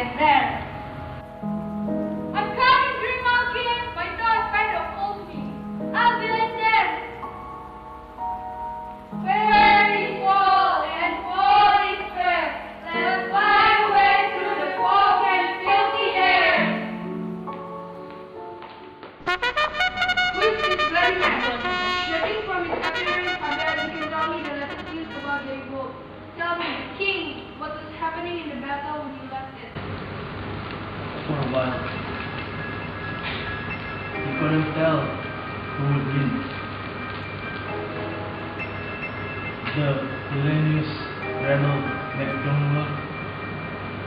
get there. I'm coming, Green Monkey! My dog kind of calls me. I'll be right there. Very fall and falling fair. Let us fly away through the fog and filthy air. Who is this bloody man? Judging from his appearance, perhaps you can tell me the latest news about the revolt. Tell me, King, what was happening in the battle when you left it? For a while, he couldn't tell who would win. The villainous rebel MacDonald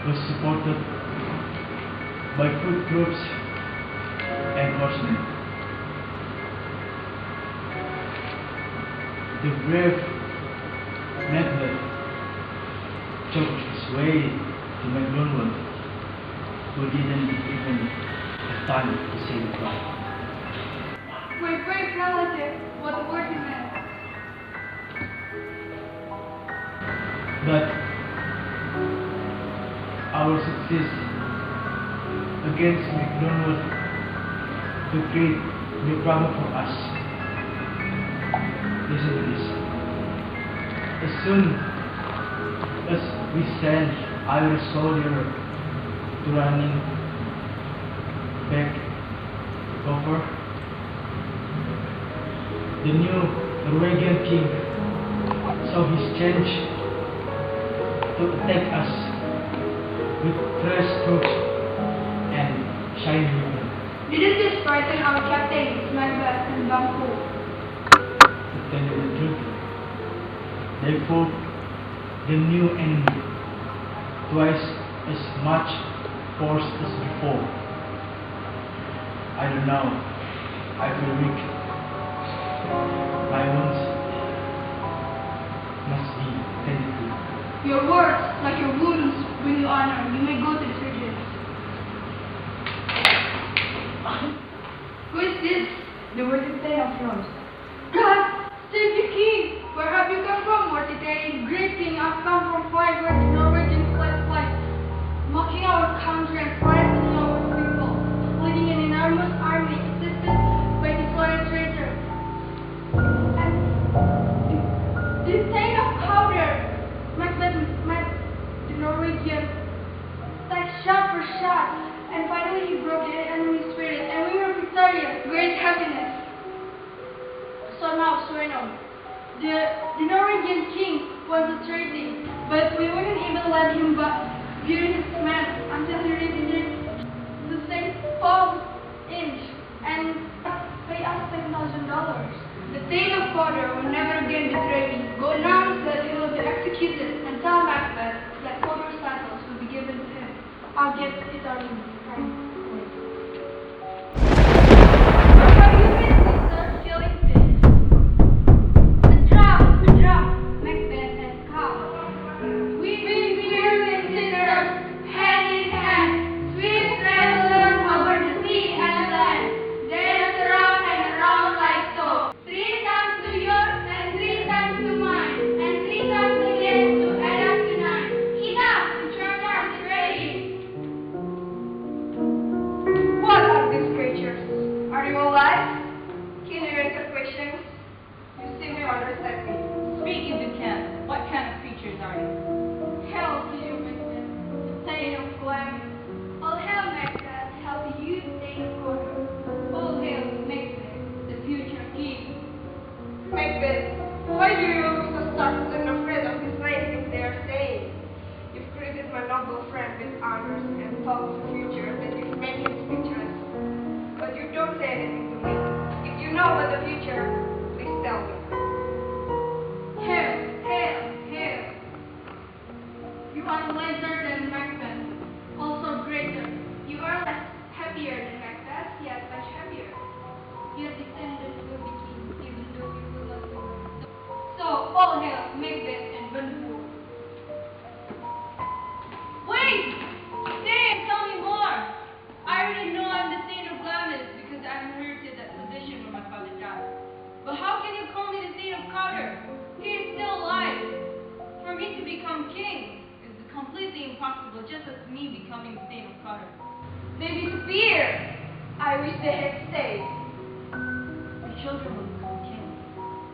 was supported by foot troops and horsemen. The brave MACBETH choked his way to MacDonald, who didn't even have time to say goodbye. My brave relative, what a worthy man. But our success against MacDonald will create new problem for us. Listen to this. As soon as we send our soldier to running back over, the new Norwegian king saw his chance to attack us with fresh troops and shiny weapons. Didn't this frighten our captains, MACBETH and Bangkok? To tell you the truth, they fought the new enemy twice as much force as before. I don't know. I feel weak. My wounds must be tended to. Your words, like your wounds, bring you honor. You may go to the surgeon. Who is this? The worthy Thane of yours. God, save the king! Where have you come from, worthy Thane? Great king, I've come from far where the Norwegians flight, mocking our country and frightening our people, leading an enormous army assisted by this loyal traitor. And the Thane of powder, MACBETH met the Norwegian, like shot for shot, and finally he broke the enemy's spirit, and we were victorious. Great happiness. So now, Swerno, the Norwegian king was a traitor, but we wouldn't even let him bury his man until he reached the St. Paul's Inch and pay us $10,000. The Thane of Powder will never again betray me. Go announce that he will be executed and tell MACBETH that Powder's titles will be given to him. I'll get it out of him. Have you been, sister, feeling this? A drum, MACBETH has come. We are considered hand in hand, sweet travelers over the sea and land. Dance around and around like so. 3 times to yours and 3 times to mine, and 3 times again to add up to 9. Enough! The charge is ready. What are these creatures? Are you alive? Can you answer questions? You seem to understand me. Speak if you can. What kind of creatures are you? Hail to you, MACBETH, the Thane of Calamity. All hail, MACBETH, hail to you, the Thane of Condor. All hail to MACBETH, the future king. MACBETH, why do you look so startled and afraid of these nice things they are saying? You've greeted my noble friend with honors and talked of the future that you've made him speechless. But you don't say anything to me. If you know about the future, please tell me. Hail, hail, hail. You are wiser than MACBETH, also greater. You are less happier than MACBETH, yet much happier. Your descendants will be king, even though you will not be. So, all hail MACBETH and Bangkok. Wait! Thane, tell me more! I already know I'm the Thane of Glamis because I inherited that position when my father died. But how can you call me the Thane of Cawdor? He is still alive. For me to become king is completely impossible, just as me becoming Thane Cowder. They disappeared. I wish they had stayed. The children will become king.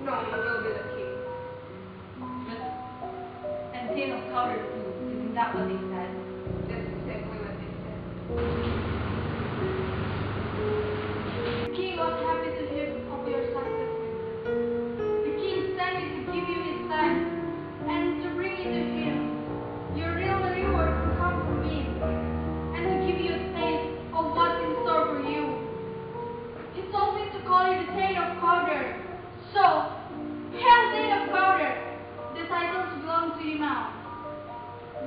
No, you will be the king. But, and Thane of Cowder too. Isn't that what they said? That's exactly what they said. The king was happy to hear of your success. The king sent me to give you his son and to bring you to him. Your real reward will come from him and to give you a taste of what's in store for you. He told me to call you the Thane of Cowder. So, hail Thane of Cowder. The titles belong to you now.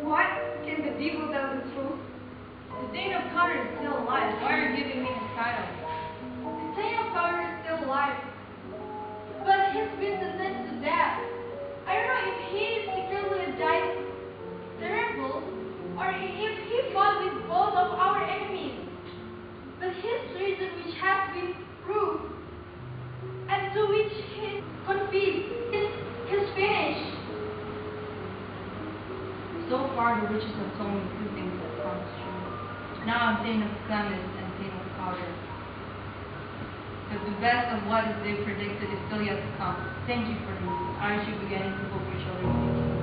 What? Can the devil tell the truth? The Thane of Cowder is still alive. Why are you giving me his title? The Thane of Cowder is still alive. But he's been sentenced to death. I don't know if he secretly died terrible or if he fought with both of our enemies. But his treason, which has been proved and to which he confessed, is finished. So far, the witches have told me two things that comes true. Now I'm Thane of Clemens and Thane of Cowder. But the best of what they predicted is still yet to come. Thank you for the news. Aren't you beginning to hope your children will be king?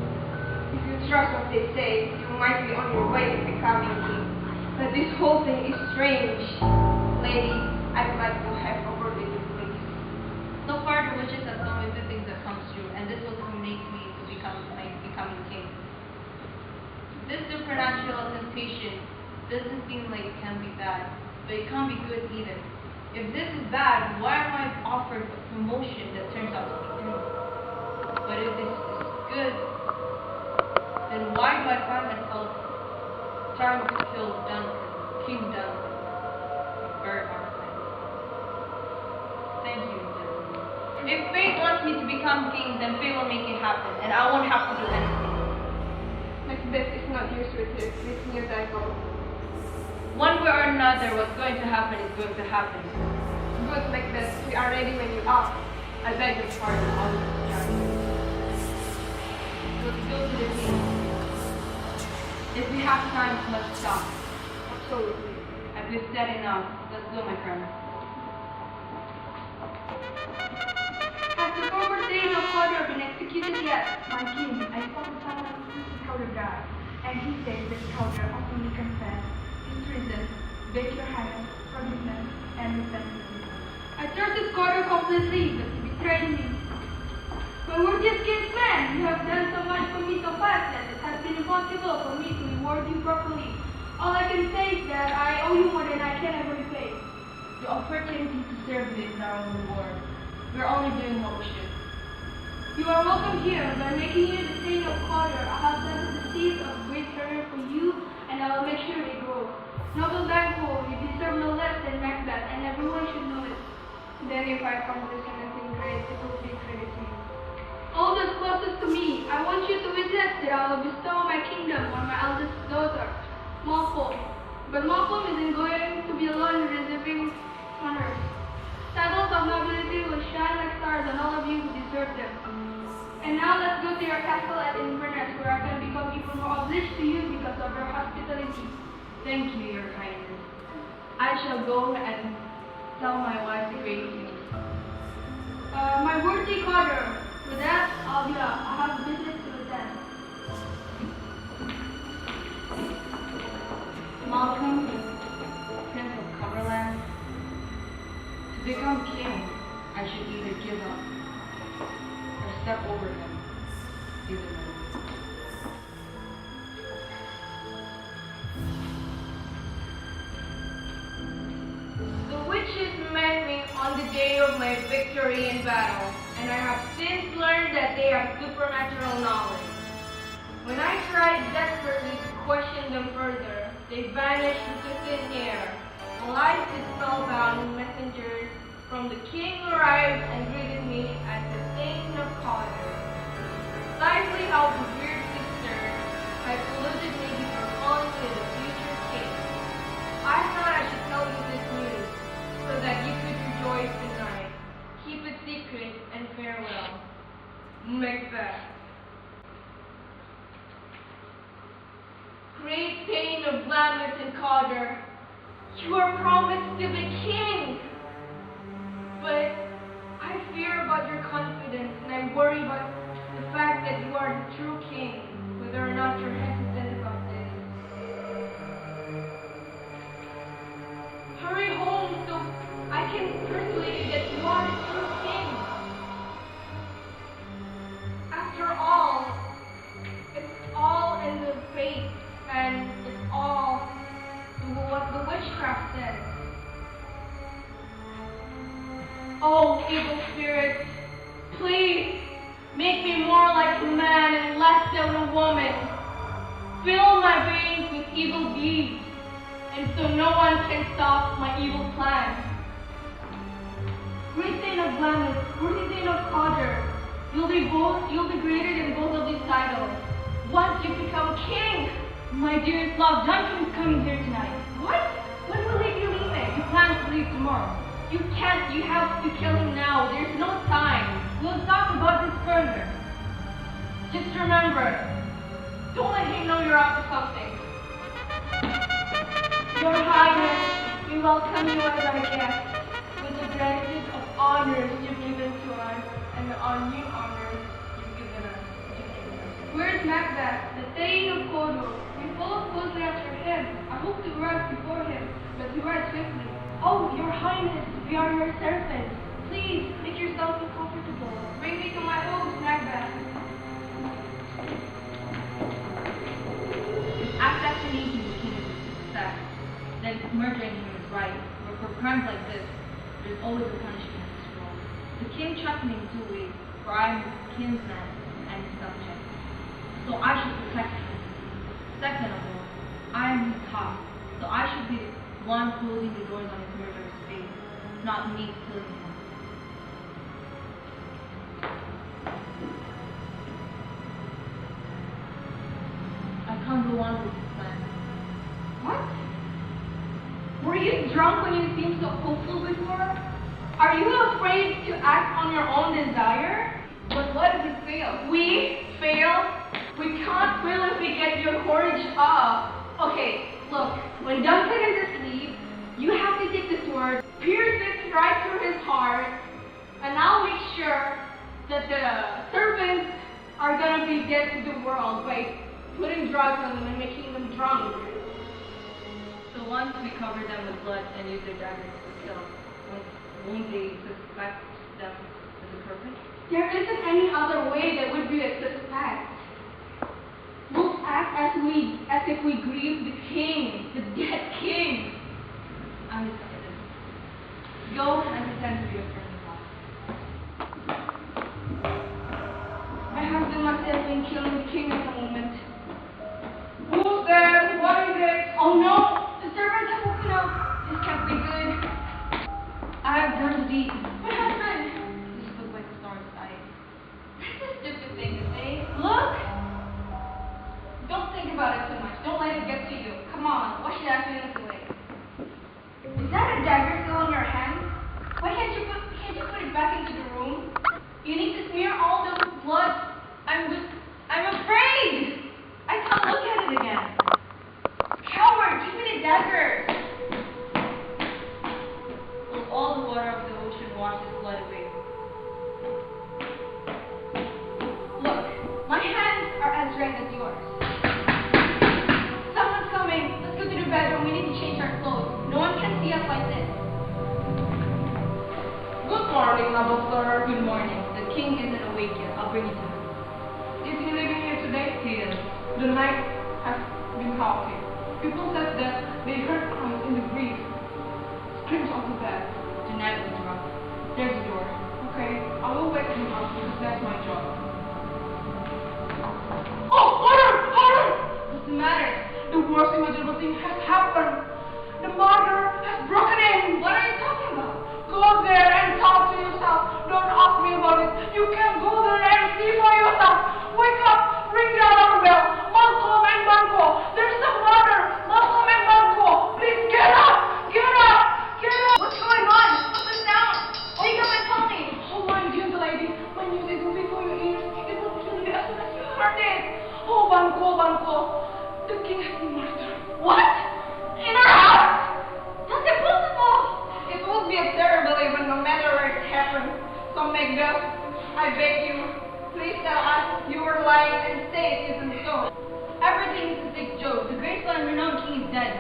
If you trust what they say, you might be on your way to becoming king. But this whole thing is strange. Lady, I'd like to have a word with you, please. So far, the witches have told me two things that comes true, and this will culminate me to becoming king. This supernatural temptation doesn't seem like it can be bad, but it can't be good either. If this is bad, why am I offered a promotion that turns out to be true? But if this is good, then why do I find myself trying to kill Duncan, King Duncan? Very hard thing. Thank you, gentlemen. If fate wants me to become king, then fate will make it happen, and I won't have to do anything. Macbeth is not used with this new title. One way or another, what's going to happen is going to happen. Good, Macbeth. We are ready when you are. I beg your pardon, I'll just Let's go to the king. If we have time, let's stop. Absolutely. As we've said enough, let's go, my friend. Has the former Thane of Cawdor been executed yet? My king, I saw the son of Cawdor die, and he says that Cawdor openly confessed his treason, beg your highness forgiveness and repentance. I trusted Cawdor completely, but he betrayed me. My worthiest kinsman, you have done so much for me so fast that it has been impossible for me to reward you properly. All I can say is that I owe you more than I can ever repay. The opportunity to serve you is our own reward. We're only doing what we should. You are welcome here. By making you the Thane of Cawdor, I have planted the seeds of great career for you, and I will make sure they grow. Noble Banquo, you deserve no less than Macbeth, and everyone should know it. Then if I accomplish anything great, it will be credit to you. All those closest to me, I want you to witness that I will bestow my kingdom on my eldest daughter, Malcolm. But Malcolm isn't going to be alone in receiving honors. Titles of nobility will shine like stars on all of you who deserve them. And now let's go to your castle at Inverness, where I can become even more obliged to you because of your hospitality. Thank you, your highness. I shall go and tell my wife the great news. My worthy Cawdor, with that, I'll be off. I have business to attend. Malcolm, Prince of Coverland, to become king, I should either give up or step over him. Either way. The witches met me on the day of my victory in battle, and I have since learned that they have supernatural knowledge. When I tried desperately to question them further, they vanished into thin air, while I stood spellbound messengers from the king arrived and greeted me as the Thane of Cawdor. Precisely how the weird sister had polluted me before calling me the future king. I thought I should tell you this news, so that you could rejoice tonight. Keep it secret and farewell. Macbeth. Great Thane saint of Glamis and Cawdor. You are promised to be king. But I fear about your confidence, and I worry about the fact that you are the true king, whether or not you're hesitant about this. Hurry home so I can persuade you that you are the true king. After all, it's all in the faith, and it's all what the witchcraft says. Oh, evil spirit, please make me more like a man and less than a woman. Fill my veins with evil deeds, and so no one can stop my evil plans. Great saint of Glamis, great saint of Cawdor, you'll be greater than both of these titles. Once you become king, my dearest love, Duncan is coming here tonight. What? When will he be leaving? He plans to leave tomorrow. You can't, you have to kill him now. There's no time. We'll talk about this further. Just remember, don't let him know you're up to something. Your Highness, we welcome you as our guest with the gratitude of honors you've given to us and the new honors you've given us. Where's MACBETH, the saint of Cawdor? We follow closely after him. I hope to rise before him, but he rides swiftly. Oh, Your Highness, we are your servants. Please, make yourself comfortable. Bring me to my host, MACBETH. If assassinating the king is a success, then murdering him is right. But for crimes like this, there's always a punishment in this world. The king trusts me in two ways, for I am his kinsman and his subject. So I should protect him. Second of all, I am his top, so I should be the one closing the doors on his murderous fate, not me killing him. I can't go on with this plan. What? Were you drunk when you seemed so hopeful before? Are you afraid to act on your own desire? But what if we fail? We fail? We can't fail if we get your courage up. Okay, look, when Duncan is asleep, you have to take the sword, pierce it right through his heart, and I'll make sure that the servants are gonna be dead to the world by putting drugs on them and making them drunk. So once we cover them with blood and use their daggers to kill, won't they suspect them as a culprit? There isn't any other way that would be a suspect. We'll act as if we grieve the king, the dead king. I'm decided. Go and pretend to be a friend of ours. My husband must have been killing the king at the moment. Who's there? What is it? Oh no! The servants have woken up. This can't be good. I have done the deed. My husband! This looks like a star's eye. That's a stupid thing to say. Look! Don't think about it too much. Don't let it get to you. Come on, wash that feelings away. Is that a dagger still in your hand? Why can't you put it back into the room? You need to smear all the blood. I'm afraid! I can't look at it again. Coward, give me the dagger! Will all the water of the ocean wash his blood away? Look, my hands are as red as yours. Someone's coming. Let's go to the bedroom. We need to change our clothes. No one can see us like this. Good morning, noble sir. Good morning. The king isn't awake yet. I'll bring you to him. Is he living here today? He is. The night has been chaotic. People said that they heard cries in the breeze, screams of the bed. Tonight was rough. There's the door. Okay, I will wake him up because that's my job. Oh, order! Order! What's the matter? The worst imaginable thing has happened. The murderer has broken in. What are you talking about? Go there and talk to yourself. Don't ask me about it. You can go there and see for yourself. Wake up, ring the alarm bell. Malcolm and Marco, there's a murder. Malcolm and Marco, please get up, get up, get up. What's going on? Put this down. Wake up and tell me. Oh my gentle lady, my news is moving for your ears. It will kill you as soon as you heard it. Oh Banco, the king has been murdered. What? say it isn't so. Everything is a big joke. The graceful and renowned king is dead.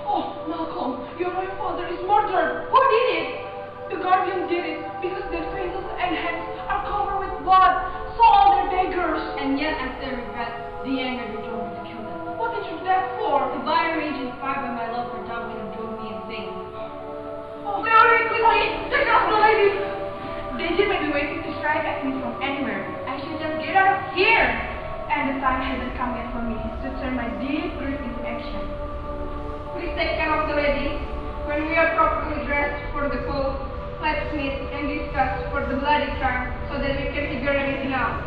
Oh, Malcolm, your royal father is murdered. Who did it? The guardian did it because their faces and hands are covered with blood. So are their daggers. And yet, as they regret, the anger they drove me to kill them. What did you do that for? The vile rage inspired by my love for Dublin drove me insane. Oh, hurry, quickly! Take out the ladies! Danger may be waiting to strike at me from anywhere. I should just get out of here! And the time hasn't come yet for me to turn my deep grief into action. Please take care of the ladies. When we are properly dressed for the call, let's meet and discuss for the bloody crime so that we can figure everything out.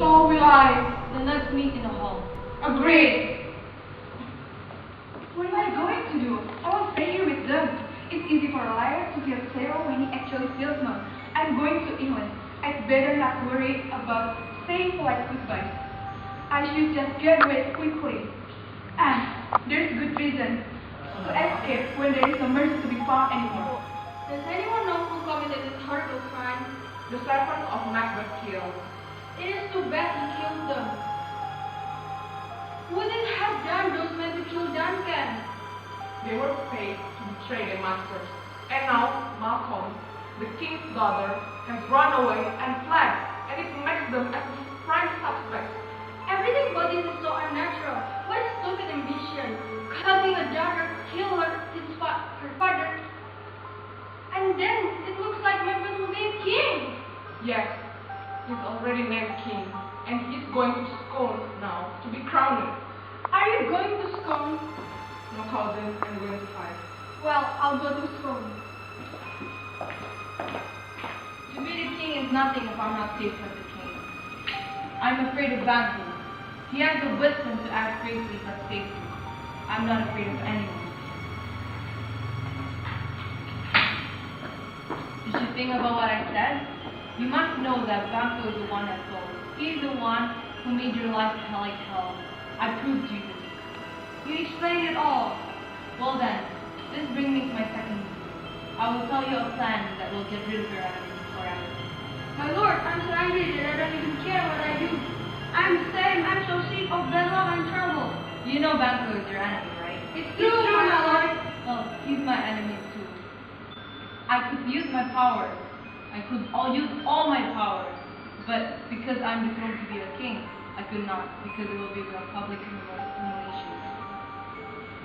So will I. Then let's meet in the hall. Agreed. What am I going to do? I won't stay here with them. It's easy for a liar to feel sorrow when he actually feels none. I'm going to England. I'd better not worry about saying polite goodbyes. I should just get away quickly. And there's good reason to escape when there is no mercy to be found anymore. Does anyone know who committed this horrible crime? The servant of MACBETH killed. It is too bad he killed them. Who did have done those men to kill Duncan? They were paid to betray their masters. And now, Malcolm, the king's daughter, has run away and fled, and it makes them as prime suspects. Everything about this is so unnatural. What a stupid ambition. Having a daughter kill her father. And then it looks like Macbeth will be a king. Yes, he's already named king, and he's going to Scone now to be crowned. Are you going to Scone? No, cousin, I'm going to fight. Well, I'll go to Scone. To be the king is nothing if I'm not safe as the king. I'm afraid of Banquo. He has the wisdom to act bravely but safely. I'm not afraid of anyone. Did you think about what I said? You must know that Banquo is the one that goes. He's the one who made your life hell like hell. I proved you this. You explained it all. Well then, this brings me to my second move. I will tell you a plan that will get rid of your enemies forever. My lord, I'm so angry that I don't even care what I do. I'm the same. I'm so sick of bedlam and trouble. You know Banquo is your enemy, right? It's true, my lord. Well, he's my enemy too. I could use my powers. I could use all my powers. But because I'm dethroned to be a king, I could not, because it will be a public humiliation.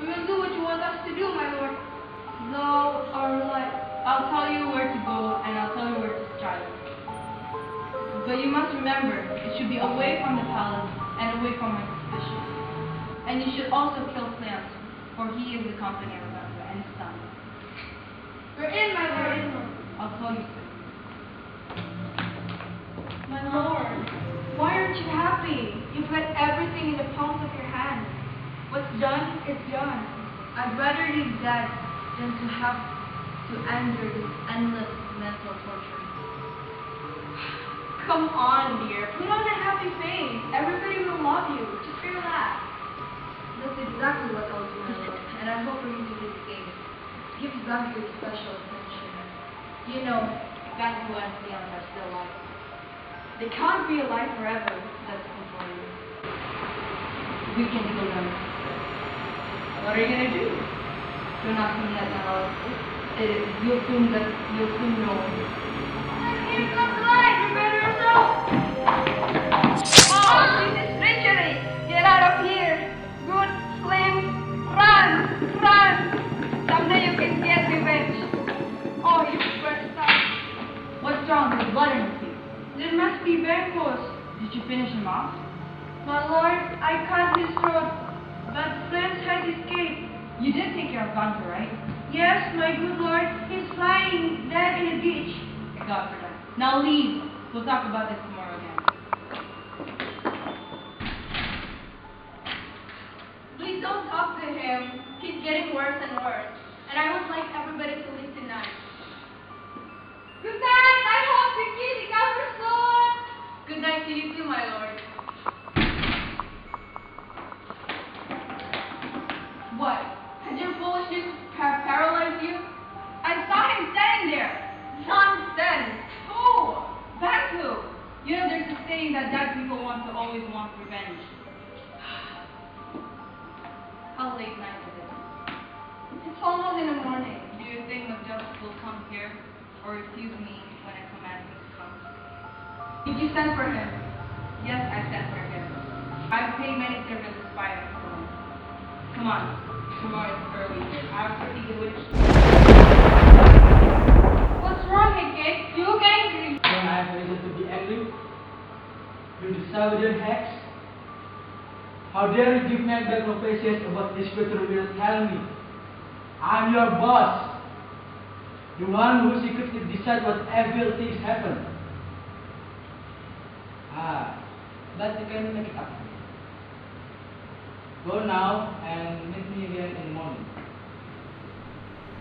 We will do what you want us to do, my lord. Though our life. I'll tell you where to go, and I'll tell you where to strike. But you must remember, it should be away from the palace and away from my suspicion. And you should also kill Cleant, for he is the company of Banquo and his son. We're in, my lord. I'll tell you soon. My lord, why aren't you happy? You've got everything in the palms of your hand. What's done is done. I'd rather be dead than to have to endure this endless mental torture. Come on, dear. Put on a happy face. Everybody will love you. Just relax. That's exactly what I'll do, my lord, and I hope for you to do the same. Give Banquo special attention. You know, Banquo and Cleant are still alive. They can't be alive forever. That's important. We can kill them. What are you gonna do? Do not think that now. You'll soon know. Here comes the light. Prepare yourself. Oh, this is treachery. Get out of here. Good, slim, run, run. Someday you can get revenge. Oh, you first time. What's wrong? There's blood in your feet. There must be Banquo's. Did you finish him off? My lord, I cut his throat, but friends has escaped. You did take care of Banquo, right? Yes, my good lord, he's lying dead in a ditch. God for that. Now leave. We'll talk about this tomorrow again. Please don't talk to him. He's getting worse and worse. And I would like everybody to leave tonight. Good night! I hope the kid recovers soon! Good night to you too, my lord. What? Has your foolishness paralyzed you? I saw him standing there! Nonsense! Who? Banquo! You know, there's a saying that dead people want to always want revenge. How late night is it? It's almost in the morning. Do you think MACBETH will come here or refuse me when I command him to come? Did you send for him? Yes, I sent for him. I've paid many servants to spy on him. Come on, tomorrow is early. I have to see the witch. What's wrong, Mickey? You look angry. Don't I have reason to be angry? You disobedient hags! How dare you give MACBETH no patience about this matter will tell me? I'm your boss. The one who secretly decides what evil things happen. But you can make it up. Go now and meet me again in the morning.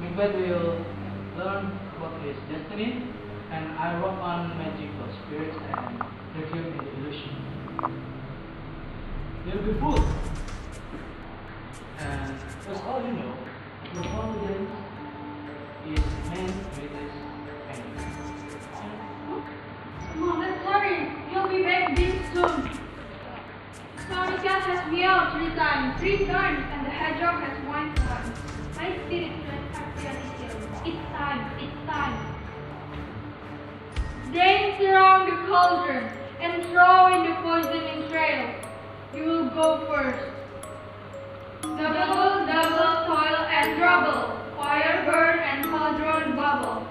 MACBETH will learn about his destiny, and I work on magic for spirits and reveal the illusion. You'll be fooled. And that's all you know. Your confidence is man's greatest enemy. Mom, let's hurry. He'll be back this soon. Sonic Cat has meowed 3 times. 3 times, and the hedgehog has whined once. My spirit will attack the hill. It's time, it's time. Dance around the cauldron and throw in the poisoning trail. You will go first. Double, double, toil and trouble. Fire burn and cauldron bubble.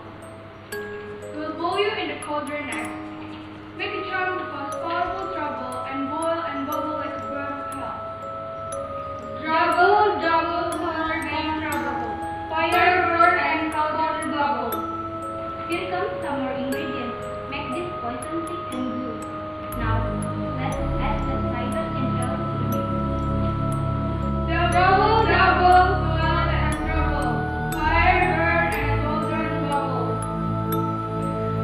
We'll boil you in the cauldron next. Make a charm to cause powerful trouble and boil and bubble like a bird of hell. Double, double, toil and trouble. Fire burn and cauldron bubble. Here comes some more ingredients. Make this poison thick and good. Now, let's add the cider and herbs to mix. Double, double, toil and trouble. Fire burn and cauldron bubble.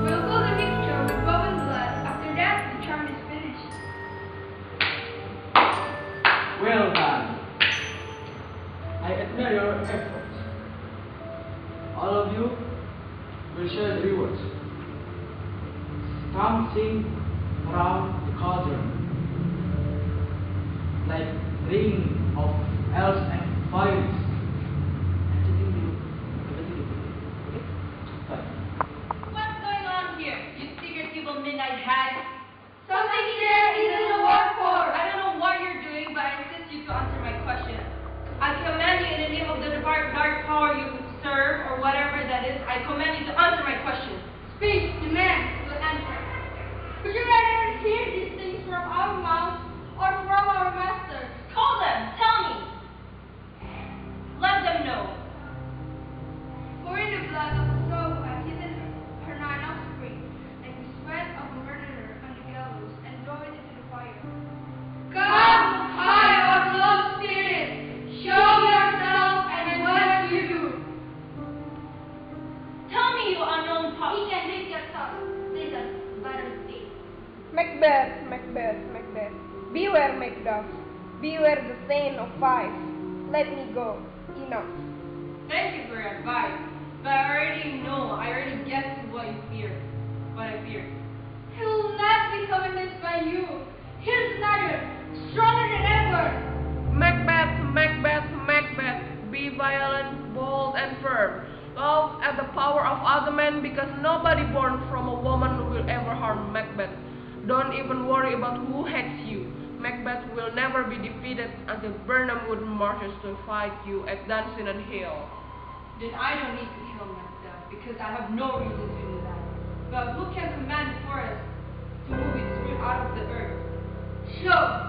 We'll fill the mixture with bubble blood. After that, the charm is finished. Well done. I admire your efforts. All of you will share the rewards. Come sing around the cauldron like ring of elves and fairies. What's going on here, you secret evil midnight hag? Something here isn't a work for. I don't know what you're doing, but I insist you to answer my question. I command you in the name of the dark power you serve, or whatever that is, I command you to answer my question. Speak, the man will answer. Would you rather hear these things from our mouths or from our master? Call them, tell me. Let them know. For in the blood of the soul who has hidden her 9 offspring, like the sweat of a murderer on the gallows, and throw it into the fire. Come, high or low spirit, show yourself and what you do. Tell me, you unknown He pup. can read your thoughts. Listen, Battlestate. MACBETH, MACBETH, MACBETH. Beware, MACBETH. Beware the stain of 5. Let me go. Enough. Thank you for your advice, but I already guessed what I fear. He will not be convinced by you. Here's another, stronger than ever. MACBETH, MACBETH, MACBETH. Be violent, bold, and firm. Love at the power of other men, because nobody born from a woman will ever harm MACBETH. Don't even worry about who hates you. MACBETH will never be defeated until Birnamwood marches to fight you at Dunsinane Hill. Then I don't need to kill myself, because I have no reason to do that. But who can command the forest to move its root out of the earth? Show.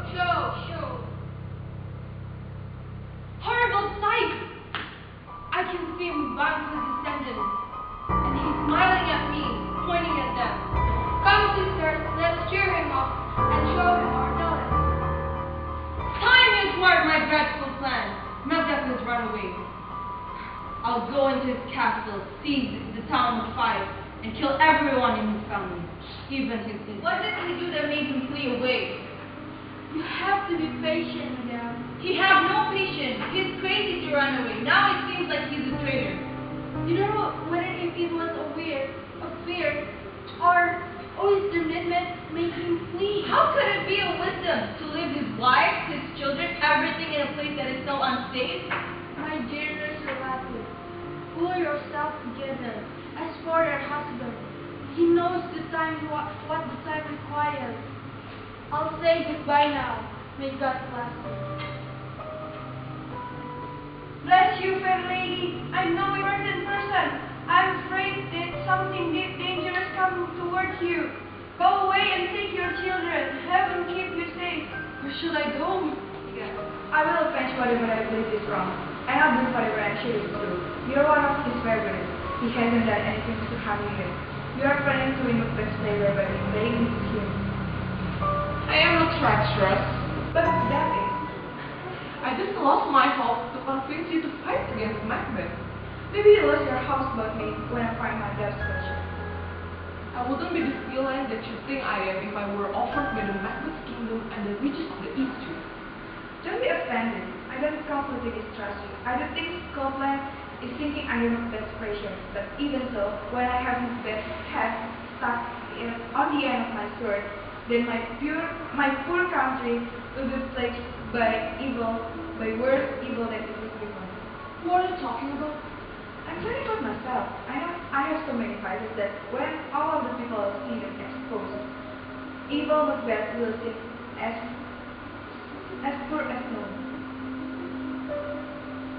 Horrible sight! I can see Mubang's descendants, and he's smiling at me, pointing at them. Come, sisters, let's cheer him up and show him our talent. Time you thwart my dreadful plan. MACBETH has run away. I'll go into his castle, seize the town with fire, and kill everyone in his family, even his sister. What did he do that made him flee away? You have to be patient, madame. He had no patience. He's crazy to run away. Now it seems like he's a traitor. You don't know whether if it was a fear, or or his men make him flee? How could it be a wisdom to leave his wife, his children, everything in a place that is so unsafe? My dearest relative, pull yourself together. As for your husband, he knows the time what the time requires. I'll say goodbye now. May God bless you. Bless you, fair lady. I know a certain person. I'm afraid that something dangerous coming towards you. Go away and take your children. Heaven keep you safe. Where should I go? Yes, I will avenge whatever I believe is wrong, and I'll do whatever I sure is true. You're one of his favorites. He hasn't done anything to harm you yet. You are planning to win Macbeth's favor by being his king. I am not treacherous. But that is. I just lost my hope to convince you to fight against Macbeth. Maybe you lost your house about me when I find my best treasure. I wouldn't be the villain that you think I am if I were offered by the Macbeth kingdom and the riches of the East too. Don't be offended. I don't completely distrust you. I don't think Scotland is sinking under Macbeth's pressure. But even so, when I have Macbeth's head stuck on the end of my sword, then my poor country will be plagued by evil, by worse evil than it was before. What are you talking about? I'm talking about myself. I have so many vices that when all of the people see them exposed, evil Macbeth will sit as poor as no one.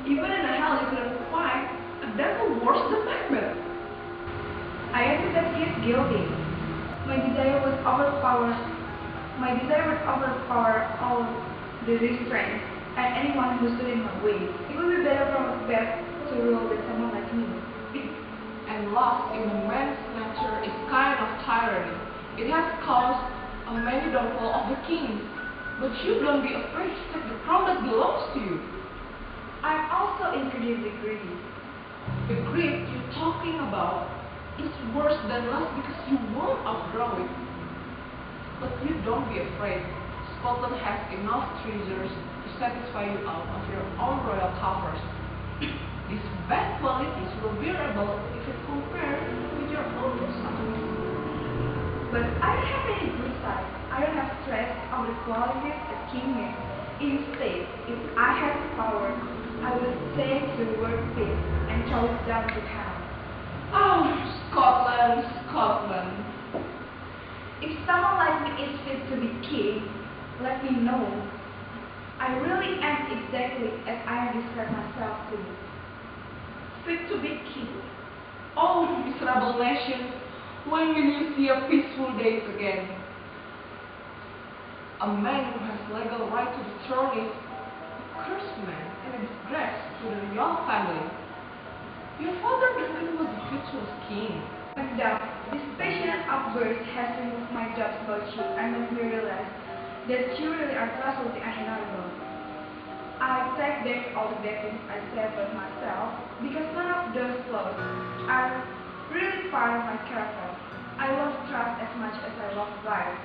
Even in a hell you couldn't find a devil worse than Macbeth. I admit that he is guilty. My desire would overpower all the restraints and anyone who stood in my way. It would be better for Macbeth to rule than someone like me. And lust in a man's nature is kind of tyranny. It has caused a many downfall of the kings. But you don't be afraid to take the crown that belongs to you. I'm also incredibly greedy. The greed you're talking about is worse than lust because you won't outgrow it. But you don't be afraid. Scotland has enough treasures to satisfy you out of your own royal coffers. These bad qualities will be rebel if you compare with your own good sides. But I don't have any good side. I don't have stress of the qualities a king has. Instead, if I had power, I would take the word peace and throw it down to hell. Oh, Scotland, Scotland. If someone like me is fit to be king, let me know. I really am exactly as I describe myself to you. Fit to be king. Oh, miserable nation, when will you see your peaceful days again? A man who has legal right to the throne is a cursed man and a disgrace to the royal family. Your father Duncan was a virtuous king. Macduff, this passionate outburst has removed my doubts about you and made me realize that you really are trustworthy and honorable. I take back all the bad things I said about myself because none of those flaws are really part of my character. I love trust as much as I love life.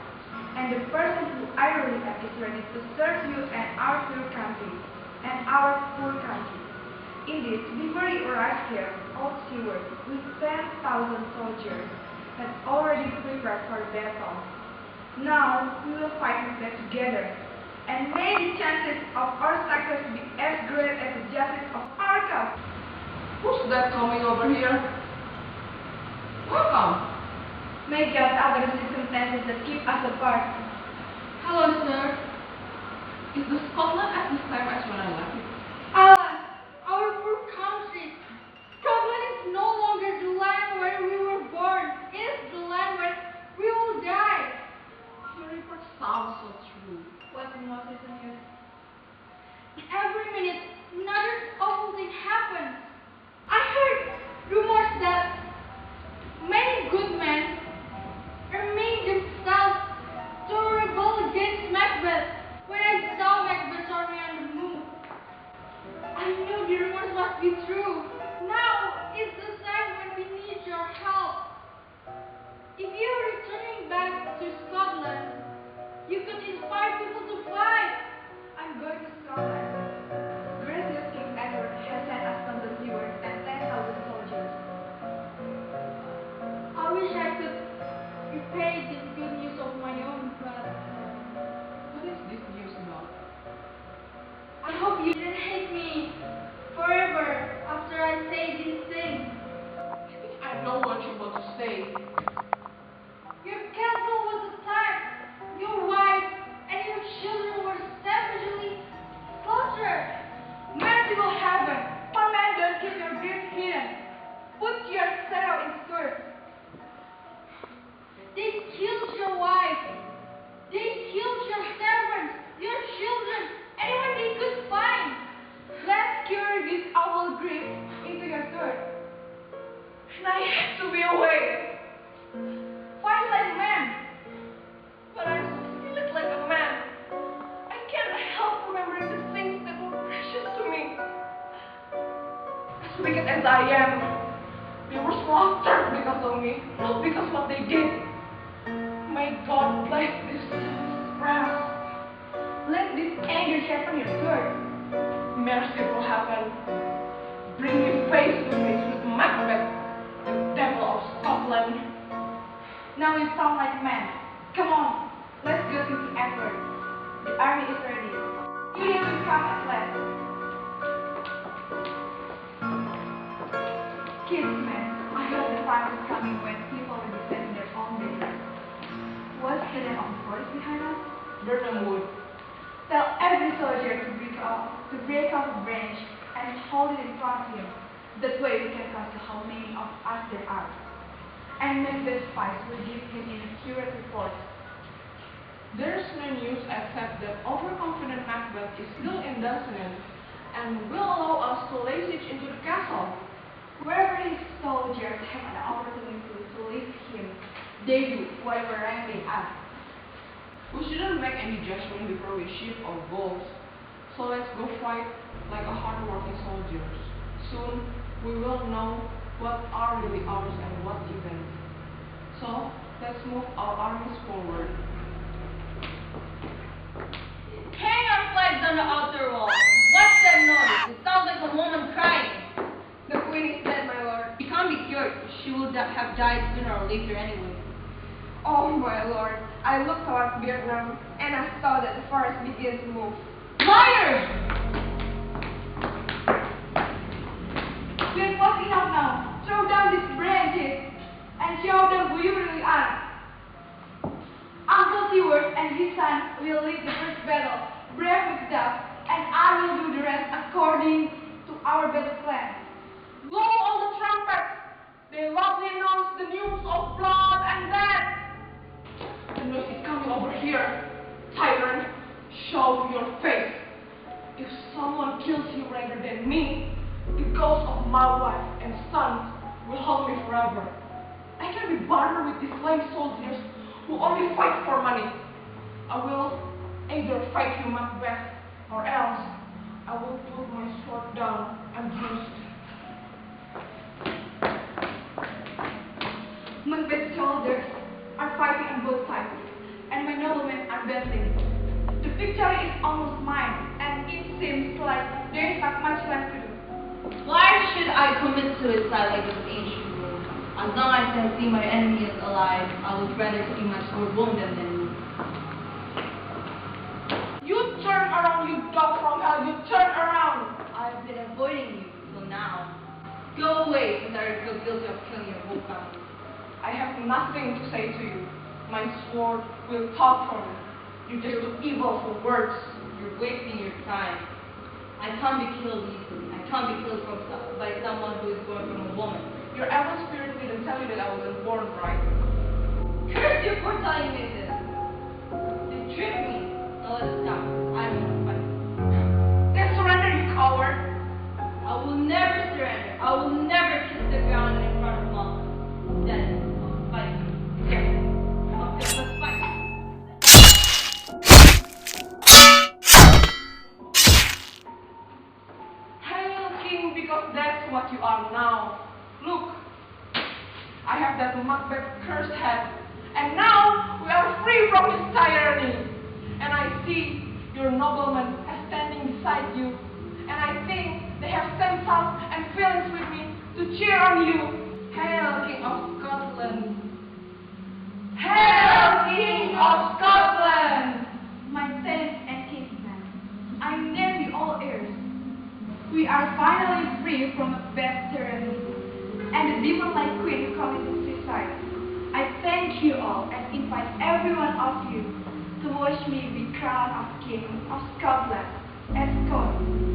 And the person who I really am is ready to serve you and our poor country. Indeed, before you arrived here, old Seward, with 10,000 soldiers, had already prepared for battle. Now we will fight Macbeth together, and may the chances of our success be as great as the justice of our cause. Who's that coming over here? Welcome. May God alter the circumstances that keep us apart. Hello, sir. Is the Scotland at the same as when I left it? Our poor country. Scotland is no longer the land where we were born. It is the land where we will die. Your report sounds so true. What's the most recent news? Every minute, another awful thing happens. I heard rumors that many good men are made themselves to rebel against Macbeth. When I saw Macbeth's army on the move, I knew the rumors must be true. Now is the time when we need your help. If you are returning back to Scotland, you could inspire people to fight. I'm going to Scotland. Gracious King Edward has sent us from the Seward and 10,000 soldiers. no one able to stay. Your castle was attacked. Your wife and your children were savagely slaughtered. Merciful heaven, command don't keep your grief hidden. Put your sorrow in skirt. They killed your wife. They killed your servants, your children, anyone they could find. Let's carry this awful grief into your skirt. And I had to be away. Fight like a man. But I feel it like a man. I can't help remembering the things that were precious to me. As wicked as I am, they were slaughtered because of me, not because what they did. May God bless this brass. Let this anger sharpen your sword. Merciful heaven, bring me face to face with Macbeth, the devil of Scotland. Now you sound like a man. Come on, let's go to the effort. The army is ready. You need to come at last. Kinsman, I heard the time is coming when people will be setting their own business. What's the name of the forest behind us? Birnam Wood. Tell every soldier to break off a branch and hold it in front of him. That way we can count how many of us there are. And MACBETH spies will give him an accurate report. There is no news except that overconfident Macbeth is still in Dunsinane and will allow us to lay siege into the castle. Wherever his soldiers have an opportunity to leave him, they do whatever wrangling us. We shouldn't make any judgment before we shoot our goals. So let's go fight like a hard-working soldiers. Soon we will know what are really ours and what isn't. So let's move our armies forward. Hang our flags on the outer wall. What's that noise? It sounds like a woman crying. The queen is dead, my lord. She can't be cured. She would have died sooner or later anyway. Oh, my lord. I looked towards Vietnam and I saw that the forest began to move. Liars! We're close enough now. Throw down these branches and show them who you really are. Uncle Seward and his son will lead the first battle, brave with death, and I will do the rest according to our battle plan. Blow all the trumpets! They loudly announce the news of blood and death! The noise is coming over here. Tyrant, show your face. If someone kills you rather than me, the ghost of my wife and sons will haunt me forever. I can't be bothered with these lame soldiers who only fight for money. I will either fight you, Macbeth, or else I will put my sword down and bruised. MACBETH's soldiers are fighting on both sides, and my noblemen are battling. The victory is almost mine, and it seems like there is not much left to do. Why should I commit suicide like this ancient rule? As long as I see my enemy is alive, I would rather see my sword wounded than me. You turn around, you dog from hell, you turn around! I've been avoiding you till now. Go away, since I feel guilty of killing your whole family. I have nothing to say to you. My sword will talk for me. You're just too evil for words. You're wasting your time. I can't be killed easily. I can't be killed by someone who is born from a woman. Your evil spirit didn't tell you that I wasn't born, right? Curse you for telling me this. You tricked me. Now let's stop. I don't want to fight. Then surrender, you coward! I will never surrender. I will never kiss the ground in front of mom. Then I'll fight. Yes. Let's fight. Hail, King, because that's what you are now. Look, I have that Macbeth cursed head, and now we are free from his tyranny. And I see your noblemen are standing beside you, and I think they have same thoughts and feelings with me to cheer on you. Hail, King of Scotland! Hail, King of Scotland! My saints and kinsmen, I name you all heirs. We are finally free from MACBETH's tyranny, and the demon-like queen who committed suicide. I thank you all and invite every one of you to watch me be crowned as King of Scotland, Escort.